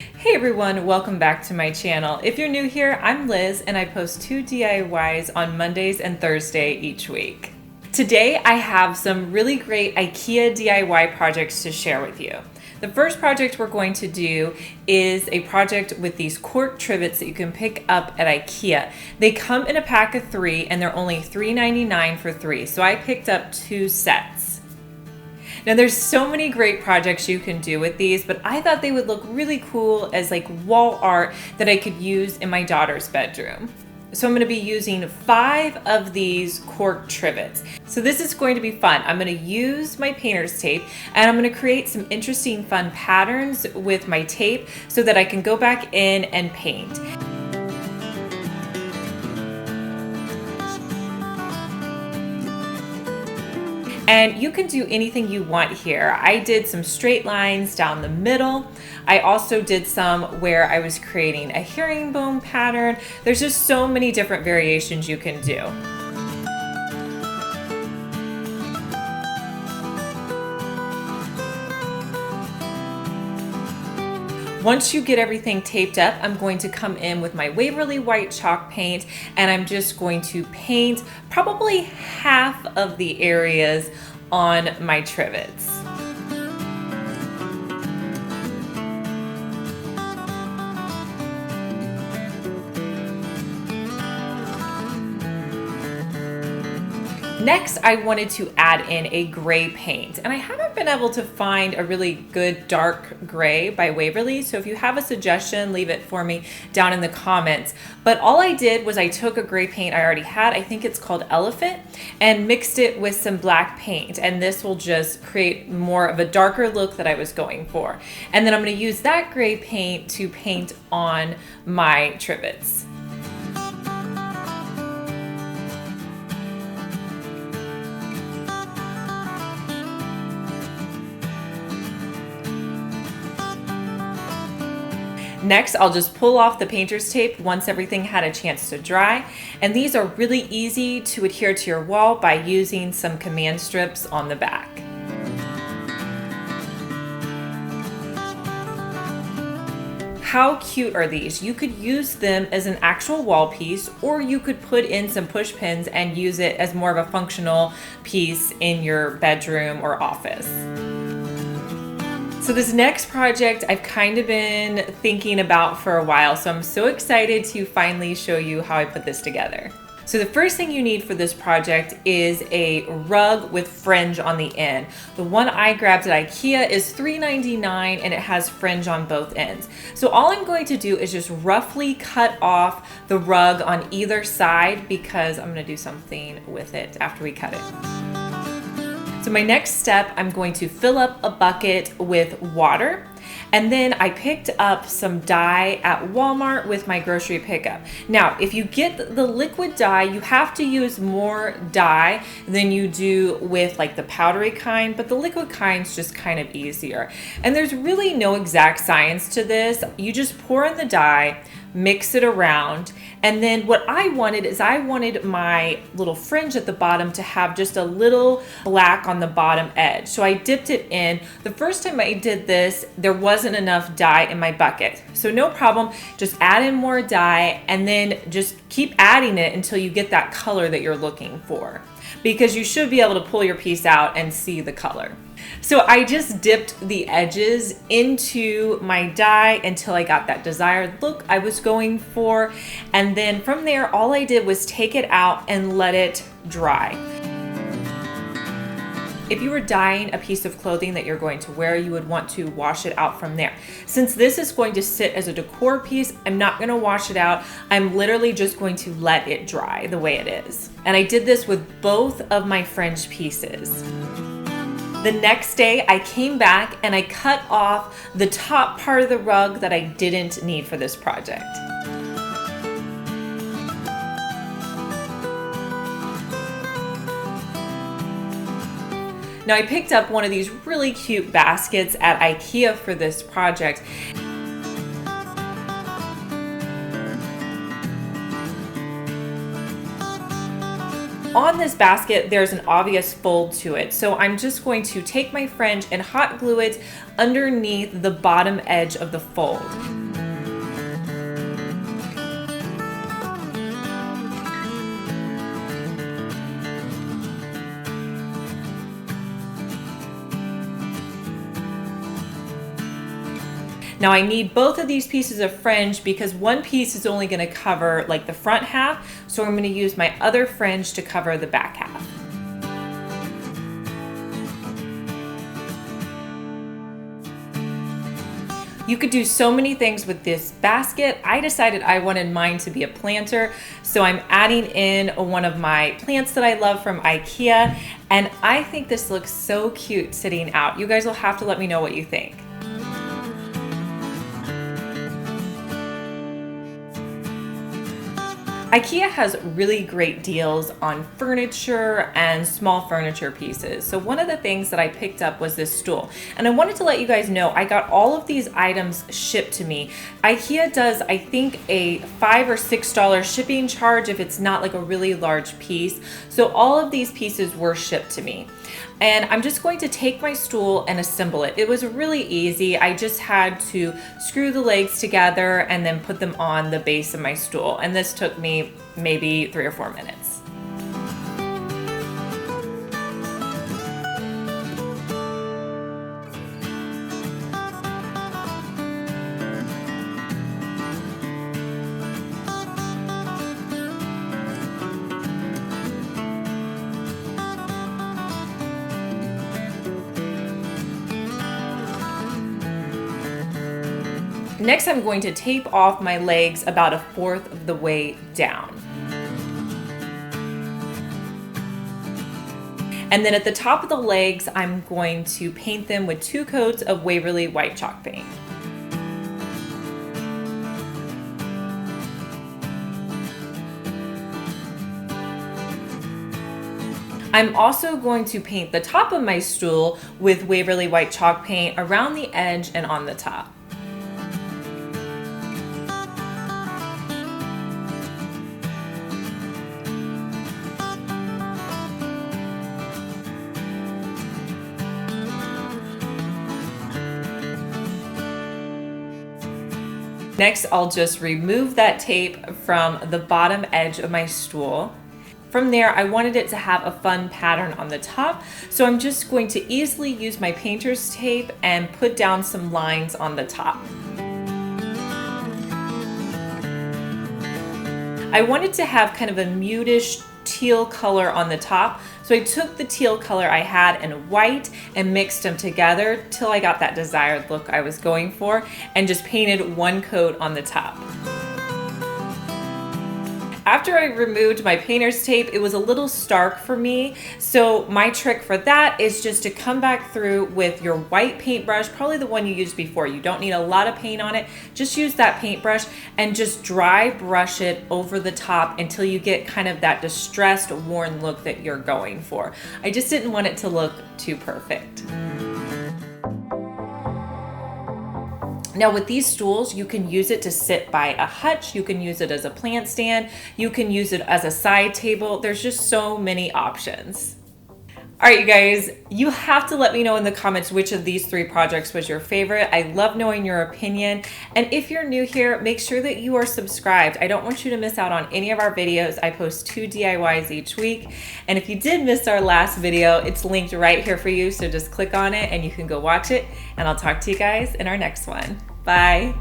Hey everyone, welcome back to my channel. If you're new here, I'm Liz and I post 2 DIYs on Mondays and Thursday each week. Today I have some really great IKEA DIY projects to share with you. The first project we're going to do is a project with these Cork trivets that you can pick up at IKEA. They come in a pack of 3 and they're only $3.99 for 3, so I picked up 2 sets. Now there's so many great projects you can do with these, but I thought they would look really cool as like wall art that I could use in my daughter's bedroom. So I'm going to be using 5 of these Cork trivets. So this is going to be fun. I'm going to use my painter's tape and I'm going to create some interesting fun patterns with my tape so that I can go back in and paint. And you can do anything you want here. I did some straight lines down the middle. I also did some where I was creating a herringbone pattern. There's just so many different variations you can do. Once you get everything taped up, I'm going to come in with my Waverly white chalk paint and I'm just going to paint probably half of the areas on my trivets. Next, I wanted to add in a gray paint, and I haven't been able to find a really good dark gray by Waverly, so if you have a suggestion, leave it for me down in the comments. But all I did was I took a gray paint I already had, I think it's called Elephant, and mixed it with some black paint, and this will just create more of a darker look that I was going for. And then I'm going to use that gray paint to paint on my trivets. Next, I'll just pull off the painter's tape once everything had a chance to dry. And these are really easy to adhere to your wall by using some command strips on the back. How cute are these? You could use them as an actual wall piece, or you could put in some push pins and use it as more of a functional piece in your bedroom or office. So this next project I've kind of been thinking about for a while, so I'm so excited to finally show you how I put this together. So the first thing you need for this project is a rug with fringe on the end. The one I grabbed at IKEA is $3.99 and it has fringe on both ends. So all I'm going to do is just roughly cut off the rug on either side because I'm going to do something with it after we cut it. So my next step, I'm going to fill up a bucket with water. And then I picked up some dye at Walmart with my grocery pickup. Now, if you get the liquid dye, you have to use more dye than you do with like the powdery kind, but the liquid kind's just kind of easier. And there's really no exact science to this. You just pour in the dye, mix it around, and then what I wanted is I wanted my little fringe at the bottom to have just a little black on the bottom edge. So I dipped it in. The first time I did this, there wasn't enough dye in my bucket. So no problem, just add in more dye and then just keep adding it until you get that color that you're looking for, because you should be able to pull your piece out and see the color. So I just dipped the edges into my dye until I got that desired look I was going for. And then from there, all I did was take it out and let it dry. If you were dyeing a piece of clothing that you're going to wear, you would want to wash it out from there. Since this is going to sit as a decor piece, I'm not going to wash it out. I'm literally just going to let it dry the way it is. And I did this with both of my fringe pieces. The next day I came back and I cut off the top part of the rug that I didn't need for this project. Now I picked up one of these really cute baskets at IKEA for this project. on this basket, there's an obvious fold to it. So I'm just going to take my Fringe and hot glue it underneath the bottom edge of the fold. Now I need both of these pieces of Fringe because one piece is only going to cover like the front half, so I'm going to use my other Fringe to cover the back half. You could do so many things with this basket. I decided I wanted mine to be a planter, so I'm adding in one of my plants that I love from IKEA, and I think this looks so cute sitting out. You guys will have to let me know what you think. IKEA has really great deals on furniture and small furniture pieces. So one of the things that I picked up was this stool. And I wanted to let you guys know I got all of these items shipped to me. IKEA does, I think, a $5 or $6 shipping charge if it's not like a really large piece. So all of these pieces were shipped to me. And I'm just going to take my stool and assemble it. It was really easy. I just had to screw the legs together and then put them on the base of my stool. And this took me maybe 3 or 4 minutes. Next, I'm going to tape off my legs about 1/4 of the way down. And then at the top of the legs, I'm going to paint them with 2 coats of Waverly white chalk paint. I'm also going to paint the top of my stool with Waverly white chalk paint around the edge and on the top. Next, I'll just remove that tape from the bottom edge of my stool. From there, I wanted it to have a fun pattern on the top, so I'm just going to easily use my painter's tape and put down some lines on the top. I wanted to have kind of a mutish teal color on the top, so I took the teal color I had in white and mixed them together till I got that desired look I was going for, and just painted 1 coat on the top. After I removed my painter's tape, it was a little stark for me, so my trick for that is just to come back through with your white paintbrush, probably the one you used before. You don't need a lot of paint on it. Just use that paintbrush and just dry brush it over the top until you get kind of that distressed, worn look that you're going for. I just didn't want it to look too perfect. Now with these stools, you can use it to sit by a hutch, you can use it as a plant stand, you can use it as a side table. There's just so many options. All right, you guys, you have to let me know in the comments which of these 3 projects was your favorite. I love knowing your opinion. And if you're new here, make sure that you are subscribed. I don't want you to miss out on any of our videos. I post 2 DIYs each week. And if you did miss our last video, it's linked right here for you. So just click on it and you can go watch it. And I'll talk to you guys in our next one. Bye.